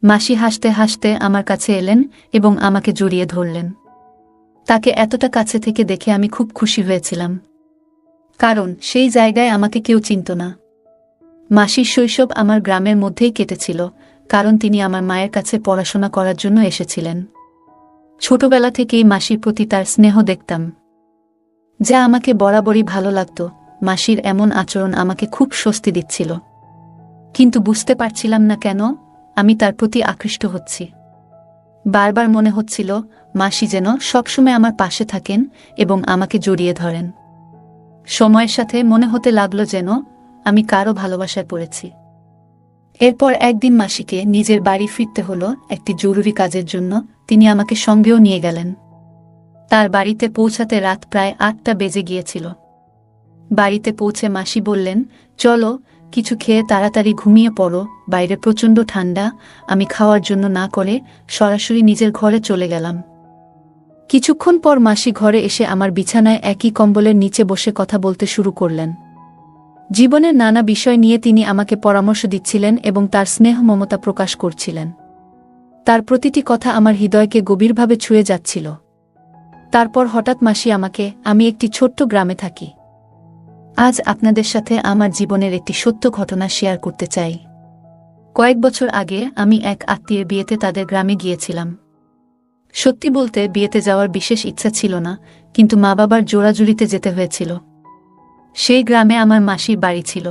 মাসি হাসতে হাসতে আমার কাছে এলেন এবং আমাকে জড়িয়ে ধরলেন। তাকে এতটা কাছে থেকে দেখে আমি খুব খুশি হয়েছিলাম, কারণ সেই জায়গায় আমাকে কেউ চিনত না। মাসির শৈশব আমার গ্রামের মধ্যেই কেটেছিল, কারণ তিনি আমার মায়ের কাছে পড়াশোনা করার জন্য এসেছিলেন। ছোটবেলা থেকেই মাসির প্রতি তার স্নেহ দেখতাম, যা আমাকে বরাবরই ভালো লাগত। মাসির এমন আচরণ আমাকে খুব স্বস্তি দিচ্ছিল, কিন্তু বুঝতে পারছিলাম না কেন আমি তার প্রতি আকৃষ্ট হচ্ছি। বারবার মনে হচ্ছিল মাসি যেন সবসময় আমার পাশে থাকেন এবং আমাকে জড়িয়ে ধরেন। সময়ের সাথে মনে হতে লাগলো যেন আমি কারো ভালোবাসায় পড়েছি। এরপর একদিন মাসিকে নিজের বাড়ি ফিরতে হলো একটি জরুরি কাজের জন্য। তিনি আমাকে সঙ্গেও নিয়ে গেলেন। তার বাড়িতে পৌঁছাতে রাত প্রায় ৮টা বেজে গিয়েছিল। বাড়িতে পৌঁছে মাসি বললেন, চলো কিছু খেয়ে তাড়াতাড়ি ঘুমিয়ে পড়ো, বাইরে প্রচণ্ড ঠান্ডা। আমি খাওয়ার জন্য না করে সরাসরি নিজের ঘরে চলে গেলাম। কিছুক্ষণ পর মাসি ঘরে এসে আমার বিছানায় একই কম্বলের নিচে বসে কথা বলতে শুরু করলেন। জীবনের নানা বিষয় নিয়ে তিনি আমাকে পরামর্শ দিচ্ছিলেন এবং তার স্নেহ মমতা প্রকাশ করছিলেন। তার প্রতিটি কথা আমার হৃদয়কে গভীরভাবে ছুঁয়ে যাচ্ছিল। তারপর হঠাৎ মাসি আমাকে, আমি একটি ছোট্ট গ্রামে থাকি। আজ আপনাদের সাথে আমার জীবনের একটি সত্য ঘটনা শেয়ার করতে চাই। কয়েক বছর আগে আমি এক আত্মীয়ের বিয়েতে তাদের গ্রামে গিয়েছিলাম। সত্যি বলতে বিয়েতে যাওয়ার বিশেষ ইচ্ছা ছিল না, কিন্তু মা বাবার জোরাজুরিতে যেতে হয়েছিল। সেই গ্রামে আমার মাসির বাড়ি ছিল।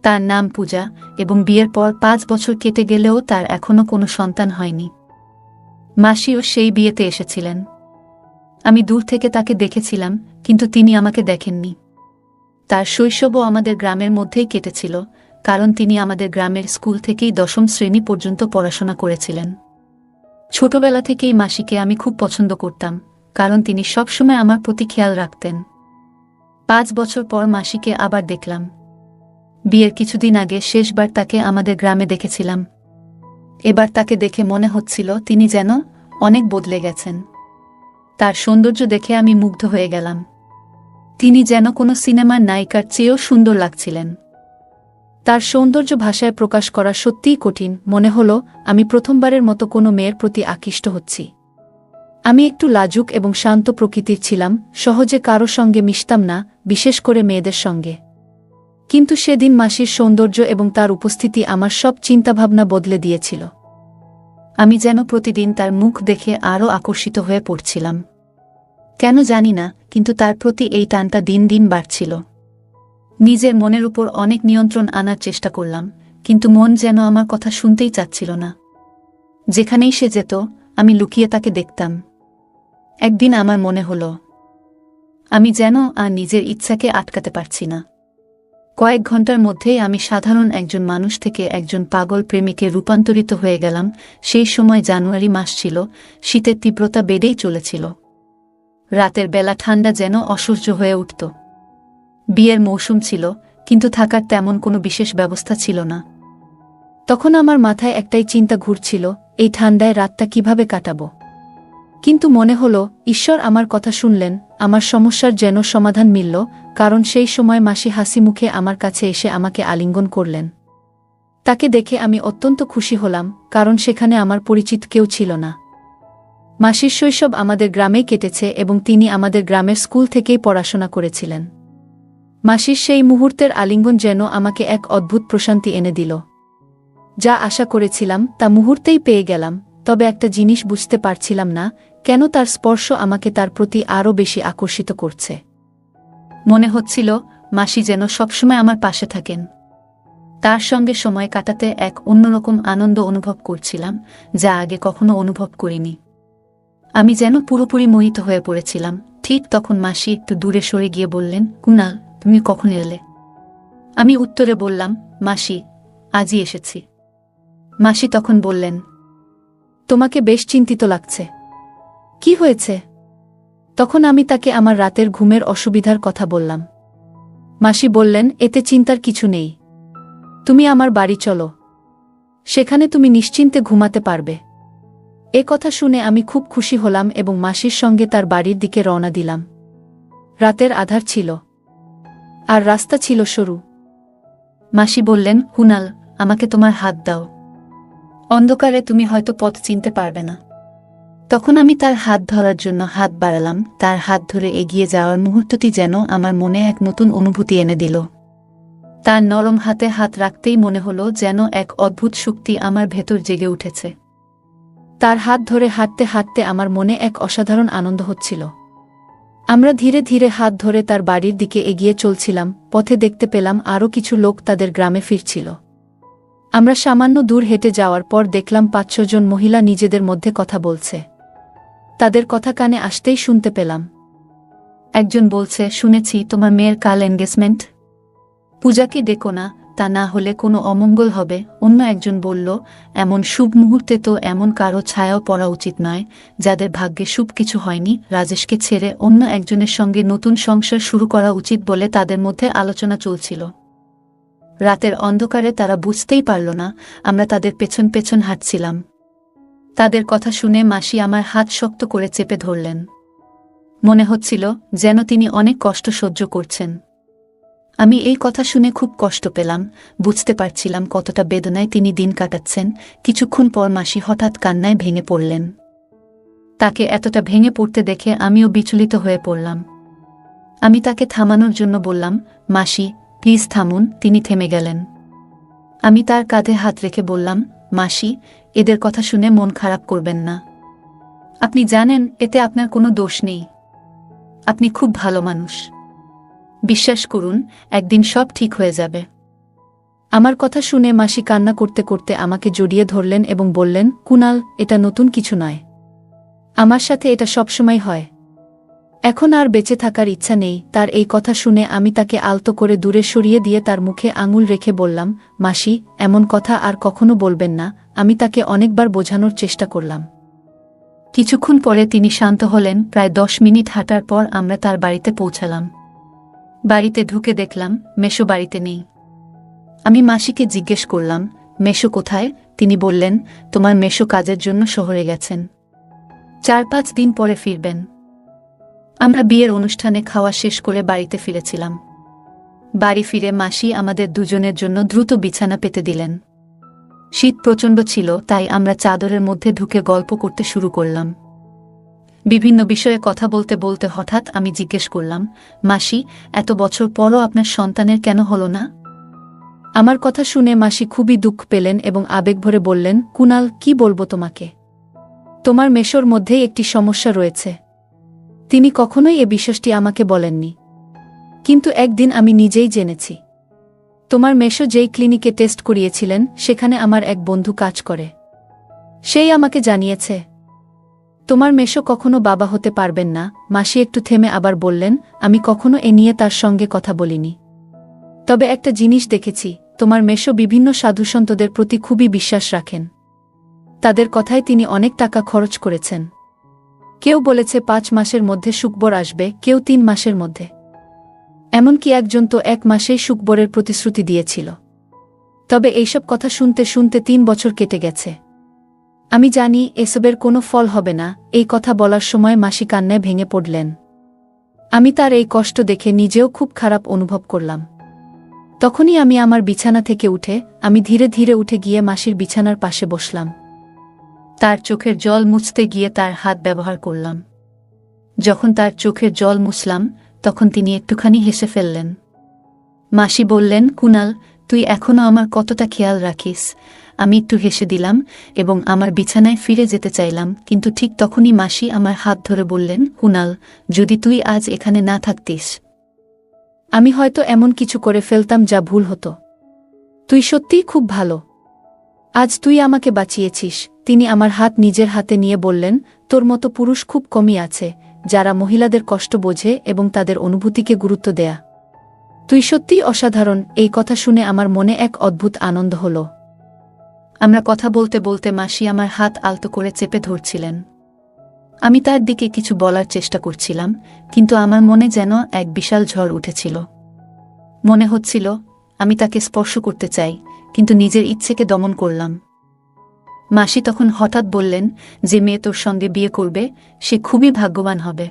তার নাম পূজা, এবং বিয়ের পর ৫ বছর কেটে গেলেও তার এখনো কোনো সন্তান হয়নি। মাসিও সেই বিয়েতে এসেছিলেন। আমি দূর থেকে তাকে দেখেছিলাম, কিন্তু তিনি আমাকে দেখেননি। তার শৈশবও আমাদের গ্রামের মধ্যেই কেটেছিল, কারণ তিনি আমাদের গ্রামের স্কুল থেকেই ১০ম শ্রেণী পর্যন্ত পড়াশোনা করেছিলেন। ছোটবেলা থেকেই মাসিকে আমি খুব পছন্দ করতাম, কারণ তিনি সবসময় আমার প্রতি খেয়াল রাখতেন। ৫ বছর পর মাসিকে আবার দেখলাম। বিয়ের কিছুদিন আগে শেষবার তাকে আমাদের গ্রামে দেখেছিলাম। এবার তাকে দেখে মনে হচ্ছিল তিনি যেন অনেক বদলে গেছেন। তার সৌন্দর্য দেখে আমি মুগ্ধ হয়ে গেলাম। তিনি যেন কোনো সিনেমার নায়িকার চেয়েও সুন্দর লাগছিলেন। তার সৌন্দর্য ভাষায় প্রকাশ করা সত্যিই কঠিন। মনে হলো আমি প্রথমবারের মতো কোনো মেয়ের প্রতি আকৃষ্ট হচ্ছি। আমি একটু লাজুক এবং শান্ত প্রকৃতির ছিলাম, সহজে কারো সঙ্গে মিশতাম না, বিশেষ করে মেয়েদের সঙ্গে। কিন্তু সেদিন মাসির সৌন্দর্য এবং তার উপস্থিতি আমার সব চিন্তাভাবনা বদলে দিয়েছিল। আমি যেন প্রতিদিন তার মুখ দেখে আরও আকর্ষিত হয়ে পড়ছিলাম। কেন জানি না, কিন্তু তার প্রতি এই টানটা দিন দিন বাড়ছিল। নিজের মনের উপর অনেক নিয়ন্ত্রণ আনার চেষ্টা করলাম, কিন্তু মন যেন আমার কথা শুনতেই চাচ্ছিল না। যেখানেই সে যেত, আমি লুকিয়ে তাকে দেখতাম। একদিন আমার মনে হলো আমি যেন আর নিজের ইচ্ছাকে আটকাতে পারছি না। কয়েক ঘন্টার মধ্যেই আমি সাধারণ একজন মানুষ থেকে একজন পাগল প্রেমিকে রূপান্তরিত হয়ে গেলাম। সেই সময় জানুয়ারি মাস ছিল, শীতের তীব্রতা বেড়েই চলেছিল। রাতের বেলা ঠান্ডা যেন অসহ্য হয়ে উঠত। বিয়ের মৌসুম ছিল, কিন্তু থাকার তেমন কোনো বিশেষ ব্যবস্থা ছিল না। তখন আমার মাথায় একটাই চিন্তা ঘুরছিল, এই ঠান্ডায় রাতটা কিভাবে কাটাবো। কিন্তু মনে হলো ঈশ্বর আমার কথা শুনলেন, আমার সমস্যার যেন সমাধান মিলল। কারণ সেই সময় মাসি হাসি মুখে আমার কাছে এসে আমাকে আলিঙ্গন করলেন। তাকে দেখে আমি অত্যন্ত খুশি হলাম, কারণ সেখানে আমার পরিচিত কেউ ছিল না। মাসির শৈশব আমাদের গ্রামেই কেটেছে এবং তিনি আমাদের গ্রামের স্কুল থেকেই পড়াশোনা করেছিলেন। মাসির সেই মুহূর্তের আলিঙ্গন যেন আমাকে এক অদ্ভুত প্রশান্তি এনে দিল। যা আশা করেছিলাম তা মুহূর্তেই পেয়ে গেলাম, তবে একটা জিনিস বুঝতে পারছিলাম না, কেন তার স্পর্শ আমাকে তার প্রতি আরও বেশি আকর্ষিত করছে। মনে হচ্ছিল মাসি যেন সবসময় আমার পাশে থাকেন। তার সঙ্গে সময় কাটাতে এক অন্যরকম আনন্দ অনুভব করছিলাম, যা আগে কখনো অনুভব করিনি। আমি যেন পুরোপুরি মোহিত হয়ে পড়েছিলাম। ঠিক তখন মাসি একটু দূরে সরে গিয়ে বললেন, কুনাল, তুমি কখন এলে? আমি উত্তরে বললাম, মাসি, আজই এসেছি। মাসি তখন বললেন, তোমাকে বেশ চিন্তিত লাগছে, কি হয়েছে? তখন আমি তাকে আমার রাতের ঘুমের অসুবিধার কথা বললাম। মাসি বললেন, এতে চিন্তার কিছু নেই। তুমি আমার বাড়ি চলো, সেখানে তুমি নিশ্চিন্তে ঘুমাতে পারবে। এ কথা শুনে আমি খুব খুশি হলাম এবং মাসির সঙ্গে তার বাড়ির দিকে রওনা দিলাম। রাতের আধার ছিল, আর রাস্তা ছিল সরু। মাসি বললেন, কুনাল, আমাকে তোমার হাত দাও। অন্ধকারে তুমি হয়তো পথ চিনতে পারবে না। তখন আমি তার হাত ধরার জন্য হাত বাড়ালাম। তার হাত ধরে এগিয়ে যাওয়ার মুহূর্তটি যেন আমার মনে এক নতুন অনুভূতি এনে দিল। তার নরম হাতে হাত রাখতেই মনে হলো যেন এক অদ্ভুত শক্তি আমার ভেতর জেগে উঠেছে। তার হাত ধরে হাঁটতে হাঁটতে আমার মনে এক অসাধারণ আনন্দ হচ্ছিল। আমরা ধীরে ধীরে হাত ধরে তার বাড়ির দিকে এগিয়ে চলছিলাম। পথে দেখতে পেলাম আরও কিছু লোক তাদের গ্রামে ফিরছিল। আমরা সামান্য দূর হেঁটে যাওয়ার পর দেখলাম ৫-৬ জন মহিলা নিজেদের মধ্যে কথা বলছে। তাদের কথা কানে আসতেই শুনতে পেলাম। একজন বলছে, শুনেছি তোমার মেয়ের কাল এনগেজমেন্ট, পূজাকে ডেকো না, তা না হলে কোনো অমঙ্গল হবে। অন্য একজন বলল, এমন শুভ মুহূর্তে তো এমন কারো ছায়াও পড়া উচিত নয় যাদের ভাগ্যে শুভ কিছু হয়নি। রাজেশকে ছেড়ে অন্য একজনের সঙ্গে নতুন সংসার শুরু করা উচিত বলে তাদের মধ্যে আলোচনা চলছিল। রাতের অন্ধকারে তারা বুঝতেই পারল না আমরা তাদের পেছন পেছন হাঁটছিলাম। তাদের কথা শুনে মাসি আমার হাত শক্ত করে চেপে ধরলেন। মনে হচ্ছিল যেন তিনি অনেক কষ্ট সহ্য করছেন। আমি এই কথা শুনে খুব কষ্ট পেলাম। বুঝতে পারছিলাম কতটা বেদনায় তিনি দিন কাটাচ্ছেন। কিছুক্ষণ পর মাসি হঠাৎ কান্নায় ভেঙে পড়লেন। তাকে এতটা ভেঙে পড়তে দেখে আমিও বিচলিত হয়ে পড়লাম। আমি তাকে থামানোর জন্য বললাম, মাসি প্লিজ থামুন। তিনি থেমে গেলেন। আমি তার কাঁধে হাত রেখে বললাম, মাসি, এদের কথা শুনে মন খারাপ করবেন না। আপনি জানেন এতে আপনার কোনো দোষ নেই। আপনি খুব ভালো মানুষ। বিশ্বাস করুন, একদিন সব ঠিক হয়ে যাবে। আমার কথা শুনে মাসি কান্না করতে করতে আমাকে জড়িয়ে ধরলেন এবং বললেন, কুনাল, এটা নতুন কিছু নয়। আমার সাথে এটা সবসময় হয়। এখন আর বেঁচে থাকার ইচ্ছা নেই। তার এই কথা শুনে আমি তাকে আলতো করে দূরে সরিয়ে দিয়ে তার মুখে আঙুল রেখে বললাম, মাসি, এমন কথা আর কখনো বলবেন না। আমি তাকে অনেকবার বোঝানোর চেষ্টা করলাম। কিছুক্ষণ পরে তিনি শান্ত হলেন। প্রায় 10 মিনিট হাঁটার পর আমরা তার বাড়িতে পৌঁছালাম। বাড়িতে ঢুকে দেখলাম মেশো বাড়িতে নেই। আমি মাসিকে জিজ্ঞেস করলাম, মেশো কোথায়? তিনি বললেন, তোমার মেশো কাজের জন্য শহরে গেছেন, 4-5 দিন পরে ফিরবেন। আমরা বিয়ের অনুষ্ঠানে খাওয়া শেষ করে বাড়িতে ফিরেছিলাম। বাড়ি ফিরে মাসি আমাদের দুজনের জন্য দ্রুত বিছানা পেতে দিলেন। শীত প্রচণ্ড ছিল, তাই আমরা চাদরের মধ্যে ঢুকে গল্প করতে শুরু করলাম। বিভিন্ন বিষয়ে কথা বলতে বলতে হঠাৎ আমি জিজ্ঞেস করলাম, মাসি, এত বছর পরও আপনার সন্তানের কেন হলো না? আমার কথা শুনে মাসি খুবই দুঃখ পেলেন এবং আবেগভরে বললেন, কুনাল, কি বলবো তোমাকে? তোমার মেশোর মধ্যেই একটি সমস্যা রয়েছে। তিনি কখনোই এ বিষয়টি আমাকে বলেননি, কিন্তু একদিন আমি নিজেই জেনেছি। তোমার মেশো যেই ক্লিনিকে টেস্ট করিয়েছিলেন সেখানে আমার এক বন্ধু কাজ করে। সেই আমাকে জানিয়েছে তোমার মেশো কখনো বাবা হতে পারবেন না। মাসি একটু থেমে আবার বললেন, আমি কখনো এ নিয়ে তার সঙ্গে কথা বলিনি। তবে একটা জিনিস দেখেছি, তোমার মেশো বিভিন্ন সাধুসন্তদের প্রতি খুবই বিশ্বাস রাখেন। তাদের কথায় তিনি অনেক টাকা খরচ করেছেন। কেউ বলেছে 5 মাসের মধ্যে সুখবর আসবে, কেউ 3 মাসের মধ্যে। এমনকি একজন তো 1 মাসেই সুখবরের প্রতিশ্রুতি দিয়েছিল। তবে এইসব কথা শুনতে শুনতে 3 বছর কেটে গেছে। আমি জানি এসবের কোনো ফল হবে না। এই কথা বলার সময় মাসি কান্নায় ভেঙে পড়লেন। আমি তার এই কষ্ট দেখে নিজেও খুব খারাপ অনুভব করলাম। তখনই আমি আমার বিছানা থেকে উঠে আমি ধীরে ধীরে উঠে গিয়ে মাসির বিছানার পাশে বসলাম। তার চোখের জল মুছতে গিয়ে তার হাত ব্যবহার করলাম। যখন তার চোখের জল মুছলাম তখন তিনি একটুখানি হেসে ফেললেন। মাসি বললেন, কুনাল, তুই এখনো আমার কতটা খেয়াল রাখিস। আমি একটু হেসে দিলাম এবং আমার বিছানায় ফিরে যেতে চাইলাম, কিন্তু ঠিক তখনই মাসি আমার হাত ধরে বললেন, কুনাল, যদি তুই আজ এখানে না থাকতিস, আমি হয়তো এমন কিছু করে ফেলতাম যা ভুল হতো। তুই সত্যিই খুব ভালো। আজ তুই আমাকে বাঁচিয়েছিস। তিনি আমার হাত নিজের হাতে নিয়ে বললেন, তোর মতো পুরুষ খুব কমই আছে যারা মহিলাদের কষ্ট বোঝে এবং তাদের অনুভূতিকে গুরুত্ব দেয়া। তুই সত্যিই অসাধারণ। এই কথা শুনে আমার মনে এক অদ্ভুত আনন্দ হল। আমরা কথা বলতে বলতে মাসি আমার হাত আলতো করে চেপে ধরছিলেন। আমি তার দিকে কিছু বলার চেষ্টা করছিলাম, কিন্তু আমার মনে যেন এক বিশাল ঝড় উঠেছিল। মনে হচ্ছিল আমি তাকে স্পর্শ করতে চাই, কিন্তু নিজের ইচ্ছেকে দমন করলাম। মাসি তখন হঠাৎ বললেন, যে মেয়ে তোর সঙ্গে বিয়ে করবে সে খুবই ভাগ্যবান হবে।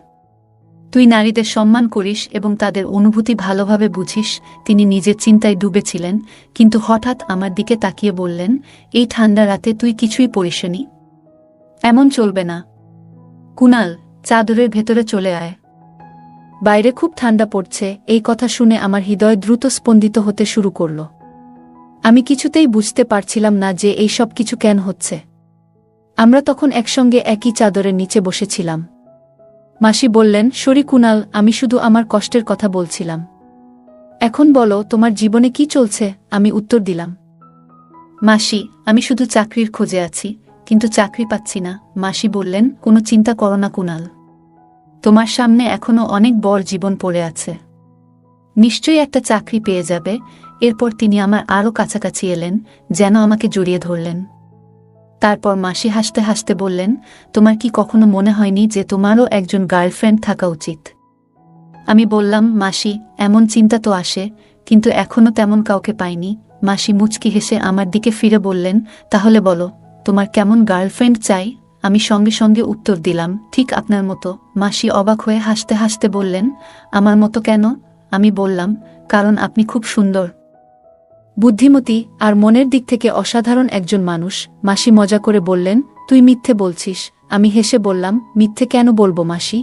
তুই নারীদের সম্মান করিস এবং তাদের অনুভূতি ভালোভাবে বুঝিস। তিনি নিজের চিন্তায় ডুবেছিলেন, কিন্তু হঠাৎ আমার দিকে তাকিয়ে বললেন, এই ঠান্ডা রাতে তুই কিছুই পরিসনি। এমন চলবে না। কুনাল, চাদরের ভেতরে চলে আয়। বাইরে খুব ঠান্ডা পড়ছে। এই কথা শুনে আমার হৃদয় দ্রুত স্পন্দিত হতে শুরু করল। আমি কিছুতেই বুঝতে পারছিলাম না যে এই সব কিছু কেন হচ্ছে। আমরা তখন একসঙ্গে একই চাদরের নিচে বসেছিলাম। মাসি বললেন, সরি কুনাল, আমি শুধু আমার কষ্টের কথা বলছিলাম। এখন বলো, তোমার জীবনে কি চলছে? আমি উত্তর দিলাম, মাসি, আমি শুধু চাকরির খোঁজে আছি, কিন্তু চাকরি পাচ্ছি না। মাসি বললেন, কোনো চিন্তা করো না কুনাল, তোমার সামনে এখনো অনেক বড় জীবন পড়ে আছে। নিশ্চয়ই একটা চাকরি পেয়ে যাবে। এরপর তিনি আমার আরও কাছাকাছি এলেন, যেন আমাকে জড়িয়ে ধরলেন। তারপর মাসি হাসতে হাসতে বললেন, তোমার কি কখনো মনে হয়নি যে তোমারও একজন গার্লফ্রেন্ড থাকা উচিত? আমি বললাম, মাসি, এমন চিন্তা তো আসে, কিন্তু এখনো তেমন কাউকে পাইনি। মাসি মুচকি হেসে আমার দিকে ফিরে বললেন, তাহলে বলো, তোমার কেমন গার্লফ্রেন্ড চাই? আমি সঙ্গে সঙ্গে উত্তর দিলাম, ঠিক আপনার মতো। মাসি অবাক হয়ে হাসতে হাসতে বললেন, আমার মতো কেন? আমি বললাম, কারণ আপনি খুব সুন্দর, বুদ্ধিমতী আর মনের দিক থেকে অসাধারণ একজন মানুষ। মাসি মজা করে বললেন, তুই মিথ্যে বলছিস। আমি হেসে বললাম, মিথ্যে কেন বলবো মাসি?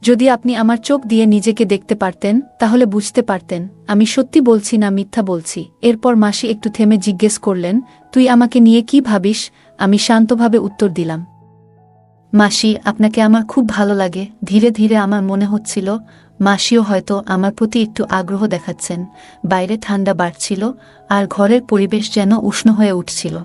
যদি আপনি আমার চোখ দিয়ে নিজেকে দেখতে পারতেন, তাহলে বুঝতে পারতেন আমি সত্যি বলছি না মিথ্যা বলছি। এরপর মাসি একটু থেমে জিজ্ঞেস করলেন, তুই আমাকে নিয়ে কি ভাবিস? আমি শান্তভাবে উত্তর দিলাম, মাসি, আপনাকে আমার খুব ভালো লাগে। ধীরে ধীরে আমার মনে হচ্ছিল মাসিও হয়তো আমার প্রতি একটু আগ্রহ দেখাচ্ছেন। বাইরে ঠান্ডা বাড়ছিল আর ঘরের পরিবেশ যেন উষ্ণ হয়ে উঠছিল।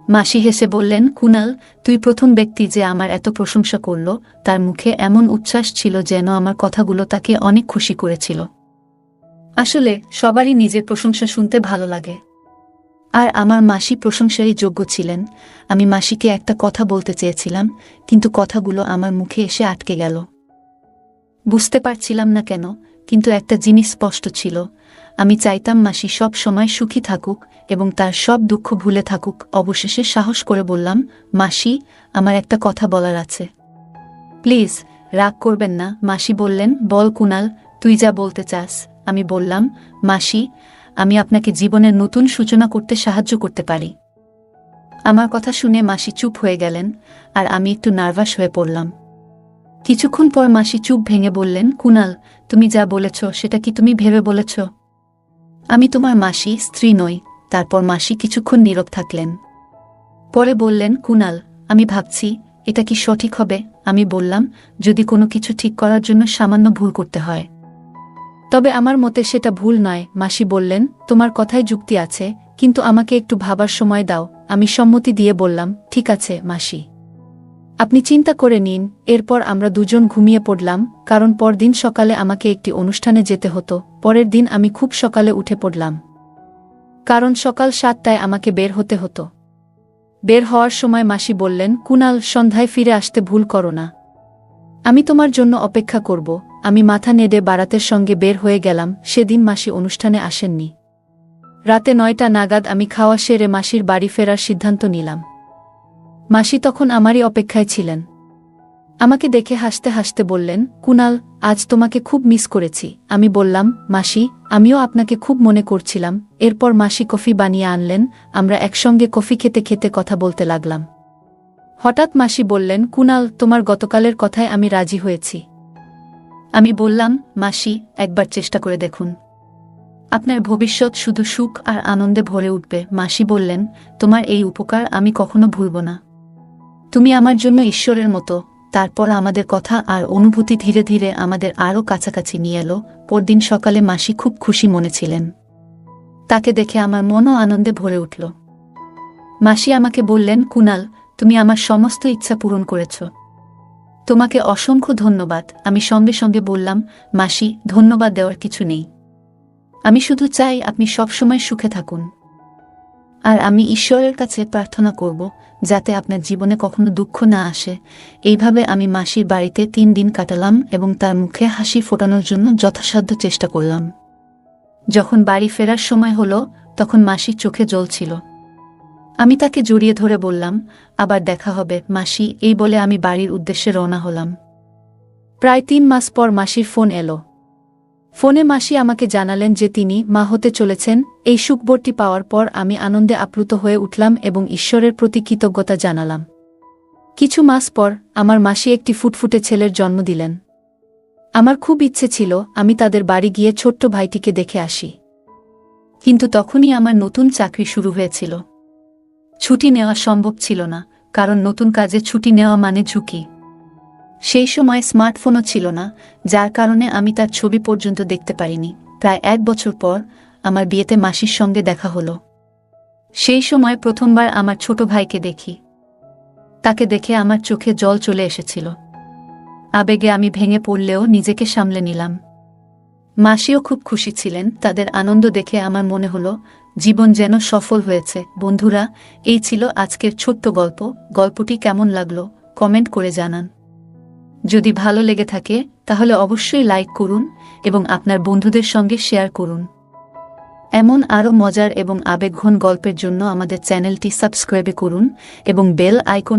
মাসি হেসে বললেন, কুনাল, তুই প্রথম ব্যক্তি যে আমার এত প্রশংসা করল। তার মুখে এমন উচ্ছ্বাস ছিল যেন আমার কথাগুলো তাকে অনেক খুশি করেছিল। আসলে সবারই নিজের প্রশংসা শুনতে ভালো লাগে, আর আমার মাসি প্রশংসারই যোগ্য ছিলেন। আমি মাসিকে একটা কথা বলতে চেয়েছিলাম, কিন্তু কথাগুলো আমার মুখে এসে আটকে গেল। বুঝতে পারছিলাম না কেন, কিন্তু একটা জিনিস স্পষ্ট ছিল, আমি চাইতাম মাসি সব সময় সুখী থাকুক এবং তার সব দুঃখ ভুলে থাকুক। অবশেষে সাহস করে বললাম, মাসি, আমার একটা কথা বলার আছে। প্লিজ রাগ করবেন না। মাসি বললেন, বল কুনাল, তুই যা বলতে চাস। আমি বললাম, মাসি, আমি আপনাকে জীবনের নতুন সূচনা করতে সাহায্য করতে পারি। আমার কথা শুনে মাসি চুপ হয়ে গেলেন, আর আমি একটু নার্ভাস হয়ে পড়লাম। কিছুক্ষণ পর মাসি চুপ ভেঙে বললেন, কুনাল, তুমি যা বলেছ সেটা কি তুমি ভেবে বলেছ? আমি তোমার মাসি, স্ত্রী নই। তারপর মাসি কিছুক্ষণ নীরব থাকলেন। পরে বললেন, কুনাল, আমি ভাবছি এটা কি সঠিক হবে? আমি বললাম, যদি কোনো কিছু ঠিক করার জন্য সামান্য ভুল করতে হয়, তবে আমার মতে সেটা ভুল নয়। মাসি বললেন, তোমার কথায় যুক্তি আছে, কিন্তু আমাকে একটু ভাবার সময় দাও। আমি সম্মতি দিয়ে বললাম, ঠিক আছে মাসি, আপনি চিন্তা করে নিন। এরপর আমরা দুজন ঘুমিয়ে পড়লাম, কারণ পরদিন সকালে আমাকে একটি অনুষ্ঠানে যেতে হতো। পরের দিন আমি খুব সকালে উঠে পড়লাম, কারণ সকাল 7টায় আমাকে বের হতে হতো। বের হওয়ার সময় মাসি বললেন, কুনাল, সন্ধ্যায় ফিরে আসতে ভুল করো না, আমি তোমার জন্য অপেক্ষা করব। আমি মাথা নেড়ে বারাতের সঙ্গে বের হয়ে গেলাম। সেদিন মাসি অনুষ্ঠানে আসেননি। রাতে 9টা নাগাদ আমি খাওয়া সেরে মাসির বাড়ি ফেরার সিদ্ধান্ত নিলাম। মাসি তখন আমারই অপেক্ষায় ছিলেন। আমাকে দেখে হাসতে হাসতে বললেন, কুনাল, আজ তোমাকে খুব মিস করেছি। আমি বললাম, মাসি, আমিও আপনাকে খুব মনে করছিলাম। এরপর মাসি কফি বানিয়ে আনলেন। আমরা একসঙ্গে কফি খেতে খেতে কথা বলতে লাগলাম। হঠাৎ মাসি বললেন, কুনাল, তোমার গতকালের কথায় আমি রাজি হয়েছি। আমি বললাম, মাসি, একবার চেষ্টা করে দেখুন, আপনার ভবিষ্যৎ শুধু সুখ আর আনন্দে ভরে উঠবে। মাসি বললেন, তোমার এই উপকার আমি কখনো ভুলব না। তুমি আমার জন্য ঈশ্বরের মতো। তারপর আমাদের কথা আর অনুভূতি ধীরে ধীরে আমাদের আরও কাছাকাছি নিয়ে এলো। পরদিন সকালে মাসি খুব খুশি মনে ছিলেন। তাকে দেখে আমার মনও আনন্দে ভরে উঠল। মাসি আমাকে বললেন, কুনাল, তুমি আমার সমস্ত ইচ্ছা পূরণ করেছ। তোমাকে অসংখ্য ধন্যবাদ। আমি সঙ্গে সঙ্গে বললাম, মাসি, ধন্যবাদ দেওয়ার কিছু নেই। আমি শুধু চাই আপনি সবসময় সুখে থাকুন, আর আমি ঈশ্বরের কাছে প্রার্থনা করব যাতে আপনার জীবনে কখনো দুঃখ না আসে। এইভাবে আমি মাসির বাড়িতে 3 দিন কাটালাম এবং তার মুখে হাসি ফোটানোর জন্য যথাসাধ্য চেষ্টা করলাম। যখন বাড়ি ফেরার সময় হলো, তখন মাসির চোখে জল ছিল। আমি তাকে জড়িয়ে ধরে বললাম, আবার দেখা হবে মাসি। এই বলে আমি বাড়ির উদ্দেশ্যে রওনা হলাম। প্রায় 3 মাস পর মাসির ফোন এলো। ফোনে মাসি আমাকে জানালেন যে তিনি মা হতে চলেছেন। এই সুখবরটি পাওয়ার পর আমি আনন্দে আপ্লুত হয়ে উঠলাম এবং ঈশ্বরের প্রতি কৃতজ্ঞতা জানালাম। কিছু মাস পর আমার মাসি একটি ফুটফুটে ছেলের জন্ম দিলেন। আমার খুব ইচ্ছে ছিল আমি তাদের বাড়ি গিয়ে ছোট্ট ভাইটিকে দেখে আসি, কিন্তু তখনই আমার নতুন চাকরি শুরু হয়েছিল। ছুটি নেওয়া সম্ভব ছিল না, কারণ নতুন কাজে ছুটি নেওয়া মানে ঝুঁকি। সেই সময় স্মার্টফোনও ছিল না, যার কারণে আমি তার ছবি পর্যন্ত দেখতে পারিনি। প্রায় 1 বছর পর আমার বিয়েতে মাসির সঙ্গে দেখা হলো। সেই সময় প্রথমবার আমার ছোট ভাইকে দেখি। তাকে দেখে আমার চোখে জল চলে এসেছিল। আবেগে আমি ভেঙে পড়লেও নিজেকে সামলে নিলাম। মাসিও খুব খুশি ছিলেন। তাদের আনন্দ দেখে আমার মনে হলো জীবন যেন সফল হয়েছে। বন্ধুরা, এই ছিল আজকের ছোট্ট গল্প। গল্পটি কেমন লাগলো কমেন্ট করে জানান। যদি ভালো লেগে থাকে তাহলে অবশ্যই লাইক করুন এবং আপনার বন্ধুদের সঙ্গে শেয়ার করুন। এমন আরও মজার এবং আবেগঘন গল্পের জন্য আমাদের চ্যানেলটি সাবস্ক্রাইব করুন এবং বেল আইকন